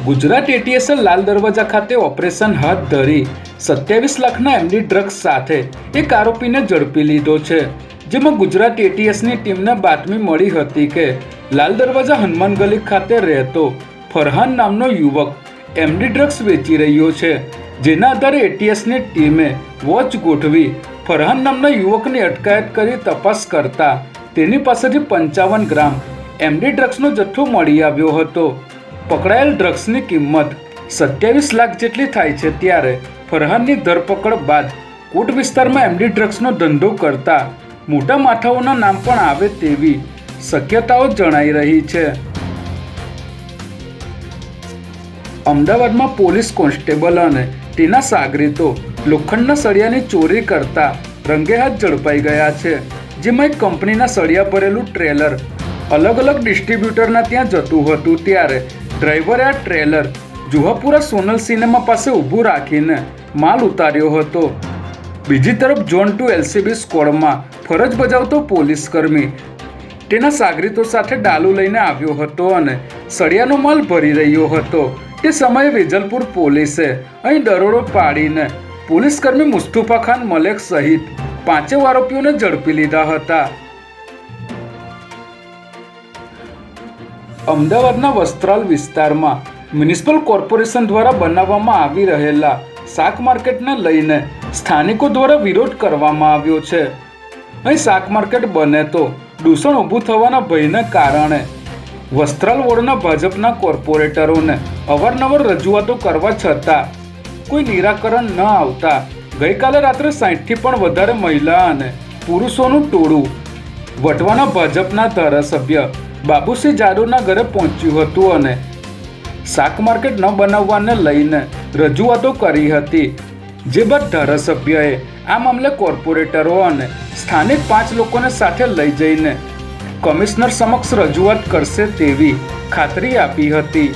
ગુજરાત એટીએસે લાલ દરવાજા ખાતે ઓપરેશન હાથ ધરી 27 લાખના એમડી ડ્રગ્સ સાથે એક આરોપીને ઝડપી લીધો છે। જેમાં ગુજરાત એટીએસની ટીમને બાતમી મળી હતી કે લાલ દરવાજા હનુમાન ગલી ખાતે રહેતો ફરહાન નામનો યુવક એમડી ડ્રગ્સ વેચી રહ્યો છે। જેના આધારે એટીએસની ટીમે વોચ ગોઠવી ફરહાન નામના યુવકની અટકાયત કરી તપાસ કરતા તેની પાસેથી 55 ગ્રામ એમડી ડ્રગ્સનો જથ્થો મળી આવ્યો હતો। પકડાયેલ ડ્રગ્સની કિંમત 27 લાખ જેટલી થાય છે। ત્યારે ફરહાનની ધરપકડ બાદ કોટ વિસ્તારમાં એમડી ડ્રગ્સનો ધંધો કરતા મોટા માથાઓના નામ પણ આવે તેવી શક્યતાઓ જણાઈ રહી છે। અમદાવાદમાં પોલીસ કોન્સ્ટેબલ અને તેના સાગરીતો લોખંડના સળિયાની ચોરી કરતા રંગેહાથ ઝડપાઈ ગયા છે। જેમાં એક કંપનીના સળિયા ભરેલું ટ્રેલર અલગ અલગ ડિસ્ટ્રીબ્યુટરના ત્યાં જતું હતું। ત્યારે ડ્રાઈવરે આ ટ્રેલર જુહાપુરા સોનલ સિનેમા પાસે ઊભું રાખીને માલ ઉતાર્યો હતો। બીજી તરફ ઝોન 2 એલસીબી સ્ક્વોડમાં ફરજ બજાવતો પોલીસકર્મી તેના સાગરીતો સાથે ડાલુ લઈને આવ્યો હતો અને સળિયાનો માલ ભરી રહ્યો હતો। તે સમયે વેજલપુર પોલીસે અહીં દરોડો પાડીને પોલીસકર્મી મુસ્તુફા ખાન મલેક સહિત 5 આરોપીઓને ઝડપી લીધા હતા। અમદાવાદના વસ્ત્રાલ વિસ્તારમાં મ્યુનિસિપલ કોર્પોરેશન દ્વારા બનાવવામાં આવી રહેલા શાક માર્કેટને લઈને સ્થાનિકો દ્વારા વિરોધ કરવામાં આવ્યો છે। અહીં શાક માર્કેટ બને તો દૂષણ ઊભું થવાના ભયને કારણે વસ્ત્રાલ વોર્ડના ભાજપના કોર્પોરેટરોને અવારનવાર રજૂઆતો કરવા છતાં કોઈ નિરાકરણ ન આવતા ગઈકાલે રાત્રે 60થી પણ વધારે મહિલા અને પુરુષોનું ટોળું વટવાના ભાજપના ધારાસભ્ય બાબુસિંહ જાદવના ઘરે પહોંચ્યું હતું અને શાક માર્કેટ ન બનાવવાને લઈને રજૂઆતો કરી હતી। જે બાદ ધારાસભ્યએ આ મામલે કોર્પોરેટરો અને સ્થાનિક 5 લોકોને સાથે લઈ જઈને કમિશનર સમક્ષ રજૂઆત કરશે તેવી ખાતરી આપી હતી।